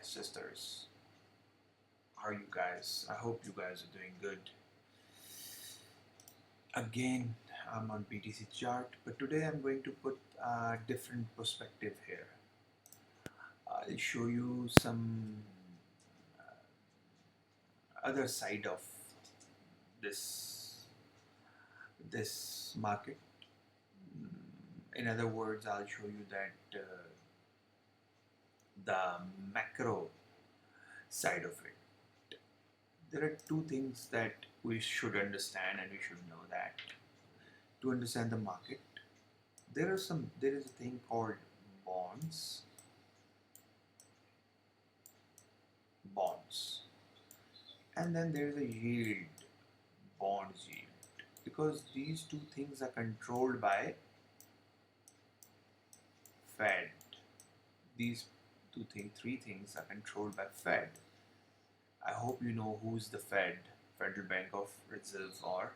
sisters. How are you guys? I hope you guys are doing good. Again, I'm on BTC chart, but today I'm going to put a different perspective here. I'll show you some other side of this market. In other words, I'll show you that the macro side of it. There are two things that we should understand, and we should know that to understand the market, there is a thing called bonds, bonds, and then there is a yield, bonds yield, because these two things are controlled by Fed. These three things are controlled by Fed. I hope you know who's the Fed, Federal Bank of Reserve, or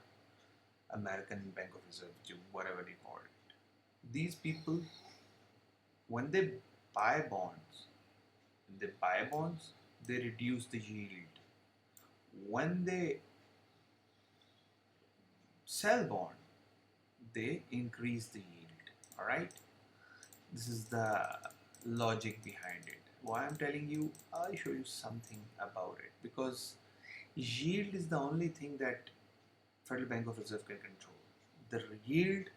American Bank of Reserve, whatever they call it. These people, when they buy bonds, they reduce the yield. When they sell bond, they increase the yield. All right, this is the logic behind it. Why I'm telling you, I'll show you something about it, because yield is the only thing that Federal Bank of Reserve can control. The yield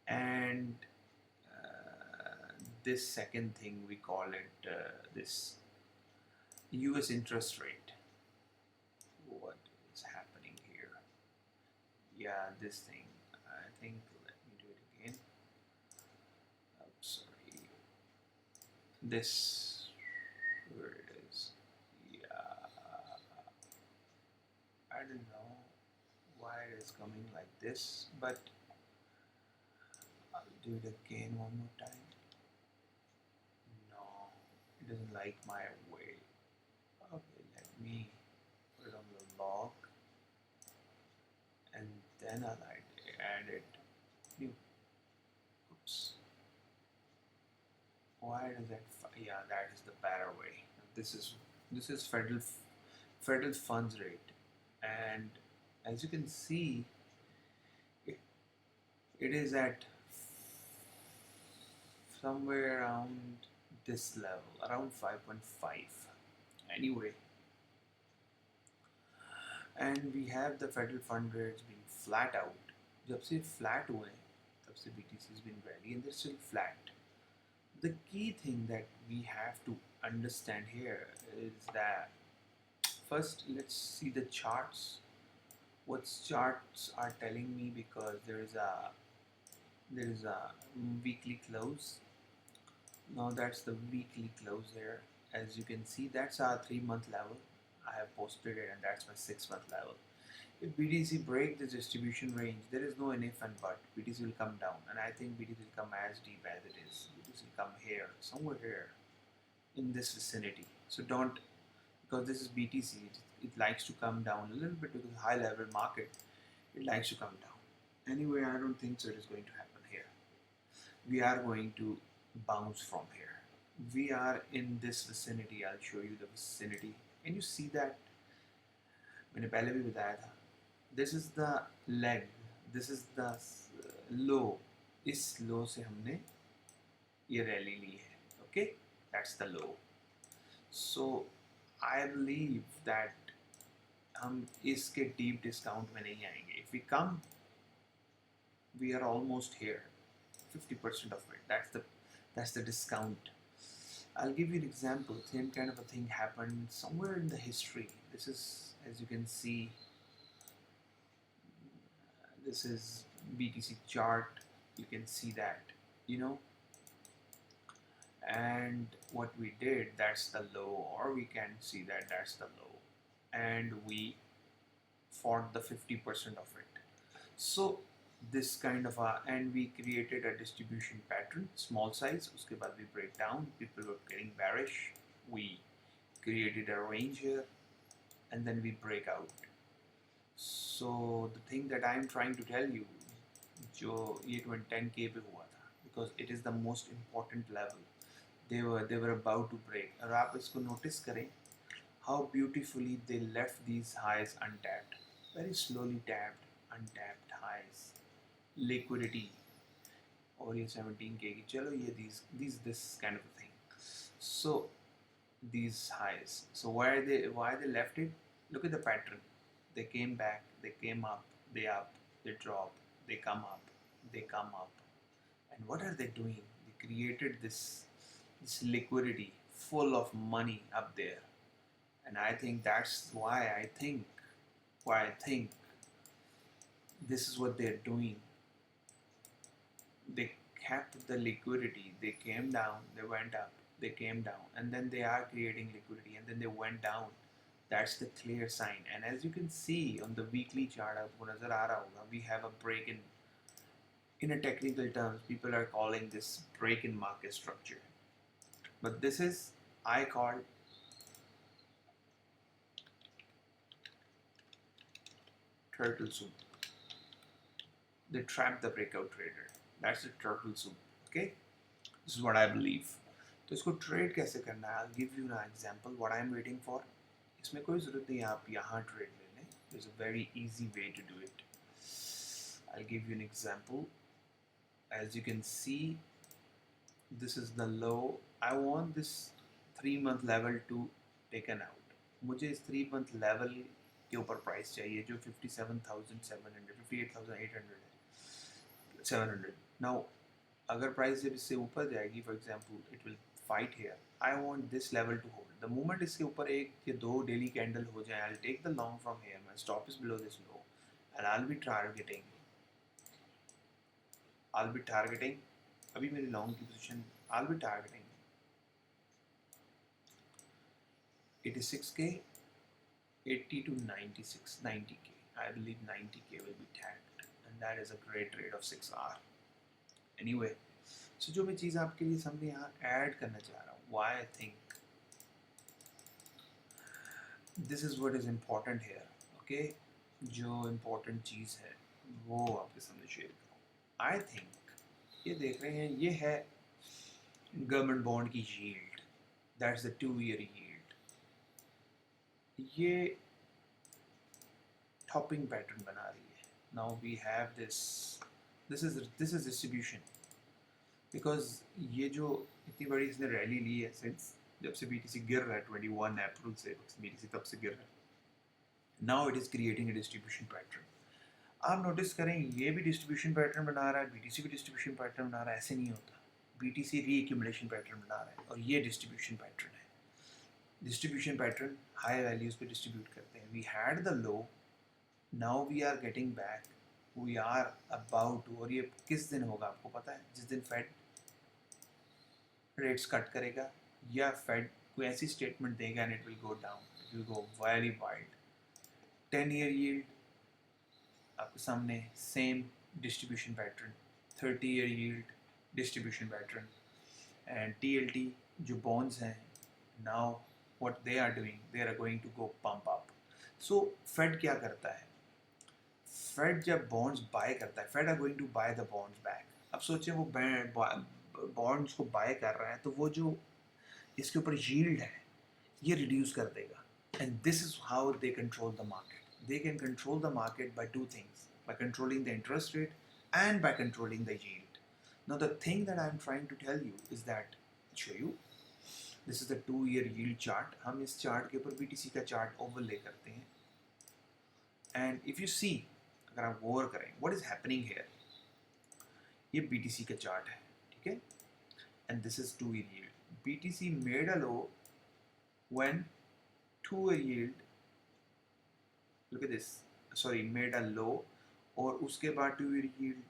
and this second thing we call it this US interest rate. What is happening here? Yeah, this thing. I think, let me do it again. I'm sorry. This, where it is. Yeah, I don't know why it is coming like this, but I'll do it again one more time. No, it doesn't like my way. Okay, let me put it on the log, and then I'll add it. New. Oops. Why does that? Yeah, that is the paraway. This is federal funds rate, and as you can see, it, it is at somewhere around this level, around 5.5. Anyway, and we have the federal fund rates being flat out. जब से flat हुए तब से BTC has been rally and they're still flat. The key thing that we have to understand here is that first let's see the charts. What charts are telling me, because there is a weekly close. Now that's the weekly close here. As you can see, that's our 3-month level. I have posted it, and that's my 6-month level. If BTC break the distribution range, there is no if and but. BTC will come down, and I think BTC will come as deep as it is. BTC will come here, somewhere here, in this vicinity. So don't, because this is BTC, it likes to come down a little bit, because high level market, it likes to come down. Anyway, I don't think so it is going to happen here. We are going to bounce from here. We are in this vicinity. I'll show you the vicinity. Can you see that? मैंने पहले भी बताया था. This is the leg. This is the low. इस low से हमने ये rally ली है. Okay, that's the low. So I believe that हम इसके deep discount में नहीं आएंगे. If we come, we are almost here. 50% of it. That's the discount. I'll give you an example. Same kind of a thing happened somewhere in the history. This is, as you can see, this is BTC chart. You can see that, and what we did, that's the low, or we can see that that's the low, and we fought the 50% of it. So this kind of and we created a distribution pattern, small size. Uske baad we break down, people were getting bearish, we created a range here, and then we break out. So the thing that I'm trying to tell you, जो ये 10K पे हुआ था, because it is the most important level. they were about to break. और आप इसको notice करें how beautifully they left these highs untapped, very slowly tapped, untapped highs, liquidity. और ये 17K की चलो ये these this kind of a thing. So these highs. So why they left it? Look at the pattern. They came back, they came up, they drop, they come up, they come up. And what are they doing? They created this liquidity full of money up there. And I think that's why I think this is what they're doing. They kept the liquidity. They came down, they went up, they came down, and then they are creating liquidity, and then they went down. That's the clear sign. And as you can see on the weekly chart, आपको नजर आ रहा होगा, we have a break in a technical terms, people are calling this break in market structure. But this is, I call turtle soup. They trap the breakout trader. That's the turtle soup. Okay, this is what I believe. तो इसको trade कैसे करना है? I'll give you an example what I'm waiting for. इसमें कोई ज़रूरत नहीं आप यहाँ ट्रेड ले लें. There's a very easy way to do it. I'll give you an example. As you can see, this is the low. I want this 3-month level to taken out. मुझे इस 3-month level के ऊपर price चाहिए जो 57,700, 58,800 है, 700. Now अगर price जब इससे ऊपर जाएगी, for example it will fight here, I want this level to hold. The moment इसके ऊपर एक या दो डेली कैंडल हो जाए, I will take the long from here, my stop is below this low, and I will be targeting अभी मेरी long की position, I will be targeting 86K, 80 to 96, 90K. I believe 90K will be tagged, and that is a great trade of 6 hour. Anyway, so जो मैं चीज़ आपके लिए सामने यहाँ add करना चाह रहा हूँ, why I think this is what is important here, okay? जो important चीज़ है वो आपके सामने शेयर करूँ. I think ये देख रहे हैं, ये है गवर्नमेंट बॉन्ड की yield, that's the 2-year yield. ये टॉपिंग पैटर्न बना रही है. Now we have this is distribution, because ये जो इतनी बड़ी इसने रैली ली है सिंस जब से BTC गिर रहा है 21 अप्रैल से BTC तब से गिर रहा है. Now it is creating a distribution pattern. आप नोटिस करें ये भी डिस्ट्रीब्यूशन पैटर्न बना रहा है, BTC भी डिस्ट्रीब्यूशन पैटर्न बना रहा है. ऐसे नहीं होता. BTC रीएक्यूमुलेशन पैटर्न बना रहा है और ये डिस्ट्रीब्यूशन पैटर्न है. डिस्ट्रीब्यूशन पैटर्न हाई वैल्यूज पे डिस्ट्रीब्यूट करते हैं. We had the low, now we are getting back, we are about to. और ये किस दिन होगा आपको पता है? जिस दिन फेड रेट्स कट करेगा या फेड कोई ऐसी स्टेटमेंट देगा and it will go down, it will go very wide. 10-year yield आपके सामने same distribution pattern, 30-year yield distribution pattern, and TLT जो बॉन्ड्स हैं, now what they are doing, they are going to go pump up. So Fed क्या करता है? Fed जब bonds buy करता है, Fed are going to buy the bonds back. अब सोचें वो bonds को buy कर रहा है तो वो जो इसके ऊपर yield है ये reduce कर देगा. And this is how they control the market. They can control the market by two things: by controlling the interest rate and by controlling the yield. Now the thing that I'm trying to tell you is that, I'll show you. This is the 2-year yield chart. हम इस chart के ऊपर BTC का chart overlay करते हैं. And if you see, अगर आप गौर करें, what is happening here? ये BTC का चार्ट है, ठीक है? And this is 2-year yield. BTC made a low when 2-year yield, look at this, sorry, made a low, और उसके बाद 2-year yield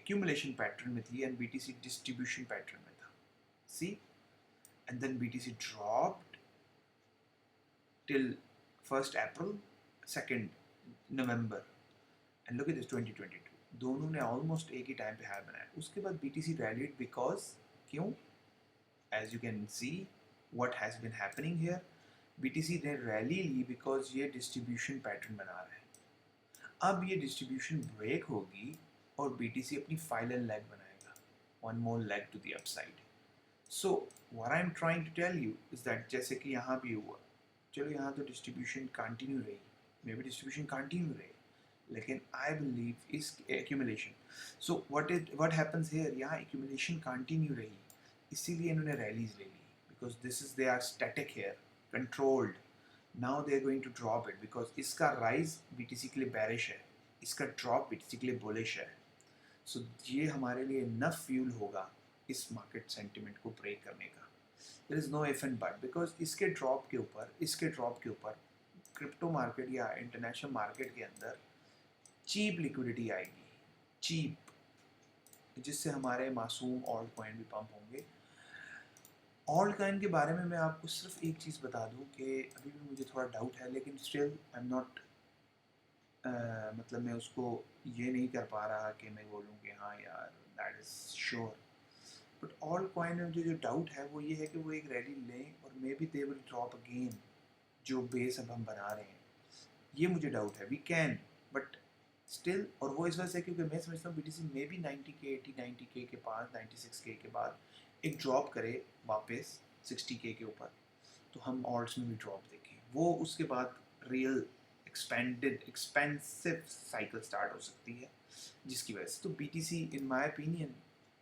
accumulation pattern में थी and BTC distribution pattern में था. See? And then BTC dropped till 1st April, 2nd November, and look at this 2022. दोनों ने almost एक ही टाइम पे हाई बनाया. उसके बाद BTC rallied because क्यों? As you can see, what has been happening here? BTC ने rally ली because ये distribution pattern बना रहा है. अब ये distribution break होगी और BTC अपनी final leg बनाएगा. One more leg to the upside. So what I am trying to tell you is that जैसे कि यहाँ भी हुआ, चलो यहाँ तो डिस्ट्रीब्यूशन कंटिन्यू रही, मे बी डिस्ट्रीब्यूशन कंटिन्यू रही, लेकिन आई बिलीव इस accumulation, so what happens here, यहाँ एक्यूमुलेशन कंटिन्यू रही, इसीलिए इन्होंने रैलीज ले ली, because this is they are static here, controlled. Now they are going to drop it, because इसका राइज बीटीसी के लिए बैरिश है, इसका ड्रॉप बीटीसी के लिए बुलिश है. सो ये हमारे लिए इनफ फ्यूल होगा इस मार्केट सेंटिमेंट को ब्रेक करने का. There is no if and but, because इसके ड्रॉप के ऊपर क्रिप्टो मार्केट या इंटरनेशनल मार्केट के अंदर चीप लिक्विडिटी आएगी, चीप, जिससे हमारे मासूम ऑल्ट कॉइन भी पंप होंगे. ऑल्ट कॉइन के बारे में मैं आपको सिर्फ एक चीज़ बता दूं कि अभी भी मुझे थोड़ा डाउट है, लेकिन स्टिल आई एम नॉट, मतलब मैं उसको ये नहीं कर पा रहा कि मैं बोलूँ कि हाँ यार that is sure. But alt coin में मुझे जो डाउट है वो ये है कि वो एक रैली लें और may be they will drop again, जो बेस अब हम बना रहे हैं, ये मुझे डाउट है. वी कैन, बट स्टिल, और वो इस वजह से क्योंकि मैं समझता हूँ BTC may be 90K 80-90K के पास 96K के बाद एक ड्रॉप करे वापस 60K के ऊपर, तो हम ऑल्ट्स में भी ड्रॉप देखें, वो उसके बाद रियल एक्सपेंसिव साइकिल स्टार्ट हो सकती है, जिसकी वजह से तो BTC in my opinion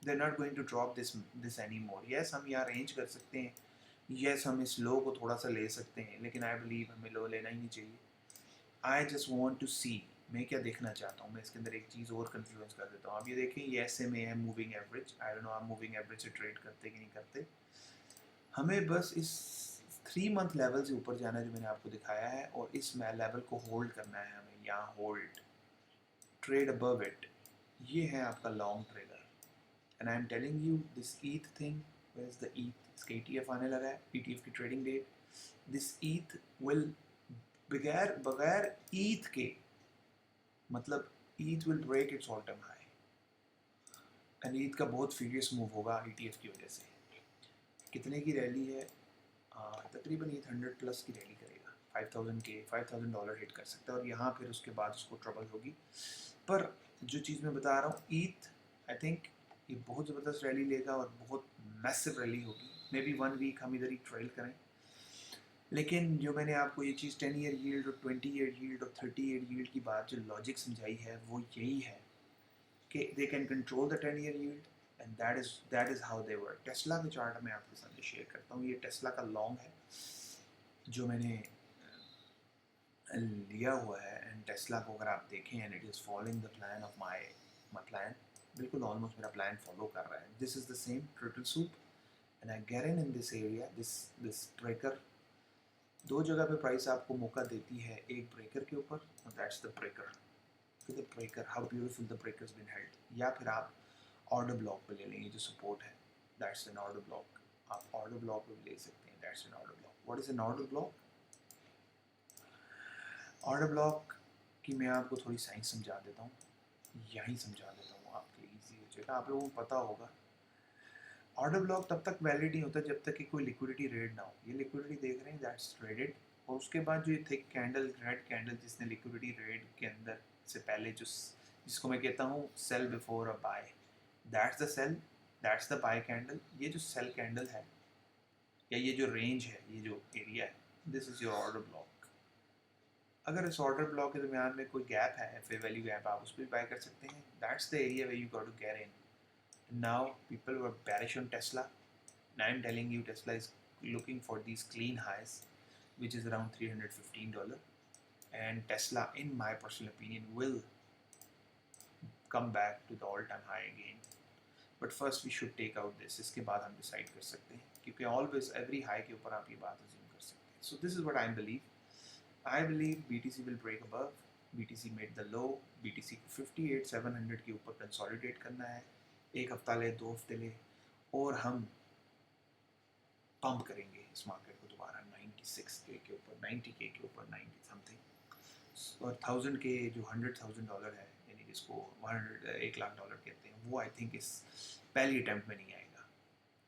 they are not going to drop this any more. Yes, हम यहाँ रेंज कर सकते हैं, यस हम इस लो को थोड़ा सा ले सकते हैं, लेकिन आई बिलीव हमें लो लेना ही नहीं चाहिए. आई जस्ट वॉन्ट टू सी, मैं क्या देखना चाहता हूँ, मैं इसके अंदर एक चीज़ और कन्फ्लुएंस कर देता हूँ. आप ये देखें, ये SMA है moving average, I don't know आप मूविंग एवरेज से ट्रेड करते कि नहीं करते. हमें बस इस 3 मंथ लेवल से ऊपर जाना है जो मैंने आपको दिखाया है, और इस लेवल को होल्ड करना है हमें, यहाँ होल्ड, ट्रेड अबव इट, ये है आपका long trader. And I am telling you this ETH thing, where is the ETH, इसका ETF आने लगा है, ETF की trading date. This ETH will, बगैर बगैर ईथ के, मतलब ETH will break its all time high, and ETH का बहुत फ्यूरियस मूव होगा ETF की वजह से. कितने की रैली है, तकरीबन ईथ 100 प्लस की रैली करेगा, $5,000 हिट कर सकता है, और यहाँ फिर उसके बाद उसको ट्रबल होगी. पर जो चीज़ मैं बता रहा हूँ, ईथ आई थिंक ये बहुत ज़बरदस्त रैली लेगा और बहुत मैसिव रैली होगी. मे बी 1 वीक हम इधर ही ट्रेल करें, लेकिन जो मैंने आपको ये चीज़ 10 ईयर यील्ड और 20 ईयर यील्ड और 30 ईयर यील्ड की बात जो लॉजिक समझाई है, वो यही है कि they can control the 10 year yield, and that is how they work. Tesla के चार्ट मैं आपके साथ शेयर करता हूँ, ये टेस्ला का लॉन्ग है जो मैंने लिया हुआ है. एंड टेस्ला को अगर आप देखें, and it is following the plan of my plan, बिल्कुल ऑलमोस्ट मेरा प्लान फॉलो कर रहा है. This is the same turtle soup, and I get in this area, this breaker. दो जगह पे प्राइस आपको मौका देती है, एक ब्रेकर के ऊपर, और that's the breaker, the breaker, how beautiful the breaker has been held. या फिर आप ऑर्डर ब्लॉक पे ले लेंगे, जो सपोर्ट है, दैट्स एन ऑर्डर ब्लॉक, आप ऑर्डर ब्लॉक पे ले सकते हैं, that's an order block. What is an order block? Order block की मैं आपको थोड़ी साइंस समझा देता हूँ, यहीं समझा देता हूँ, आपके ईजी हो जाएगा, आप लोगों को पता होगा. ऑर्डर ब्लॉक तब तक वैलिड नहीं होता जब तक कि कोई लिक्विडिटी रेड ना हो. ये लिक्विडिटी देख रहे हैं, दैट्स ट्रेडेड, और उसके बाद जो ये थिक कैंडल, रेड कैंडल, जिसने लिक्विडिटी रेड के अंदर से पहले जो, जिसको मैं कहता हूँ sell before a buy, that's the sell, that's the buy candle. ये जो सेल कैंडल है, या ये जो रेंज है, ये जो एरिया है, this is your order block. अगर इस ऑर्डर ब्लॉक के दरमियान में कोई गैप है, फेयर वैल्यू गैप, आप उस पर भी बाय कर सकते हैं. That's the area where you got to get in. Now people were bearish on Tesla. Now I'm telling you Tesla is looking for these clean highs, which is around $315. And Tesla, in my personal opinion, will come back to the all-time high again. But first we should take out this. इसके बाद हम decide कर सकते हैं, क्योंकि always every high के ऊपर आप ये बात assume कर सकते हैं. So this is what I believe. I believe BTC will break above. BTC made the low. BTC को 58,700 के ऊपर consolidate करना है. एक हफ्ता ले, 2 हफ्ते ले, और हम पंप करेंगे इस मार्केट को दोबारा 96K के ऊपर, 90K के ऊपर, 90 समथिंग, और 1000 के जो $100,000 है, यानी जिसको 1 लाख डॉलर कहते हैं, वो आई थिंक इस पहली अटैम्प्ट में नहीं आएगा.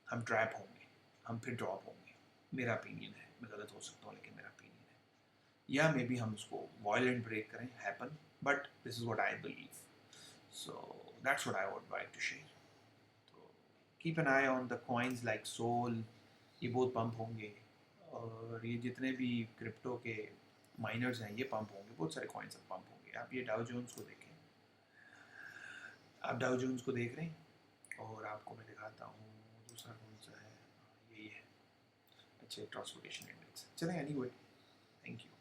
हम ट्रैप होंगे, हम फिर ड्रॉप होंगे. मेरा ओपिनियन है, मैं गलत हो सकता हूँ, लेकिन मेरा ओपिनियन है. या मे बी हम उसको वायलेंट ब्रेक करें, happen, but this is what I believe. So that's what I would like to share. Keep an eye on the coins like Sol, ये बहुत पंप होंगे, और ये जितने भी क्रिप्टो के माइनर्स हैं ये पंप होंगे, बहुत सारे कॉइन्स अब पंप होंगे। आप ये डाउ जोन्स को देखें, आप डाउ जोन्स को देख रहे हैं, और आपको मैं दिखाता हूँ दूसरा कौन सा है, यही है, अच्छा ट्रांसपोर्टेशन इंडेक्स। चलें, एनीवे, थैंक यू।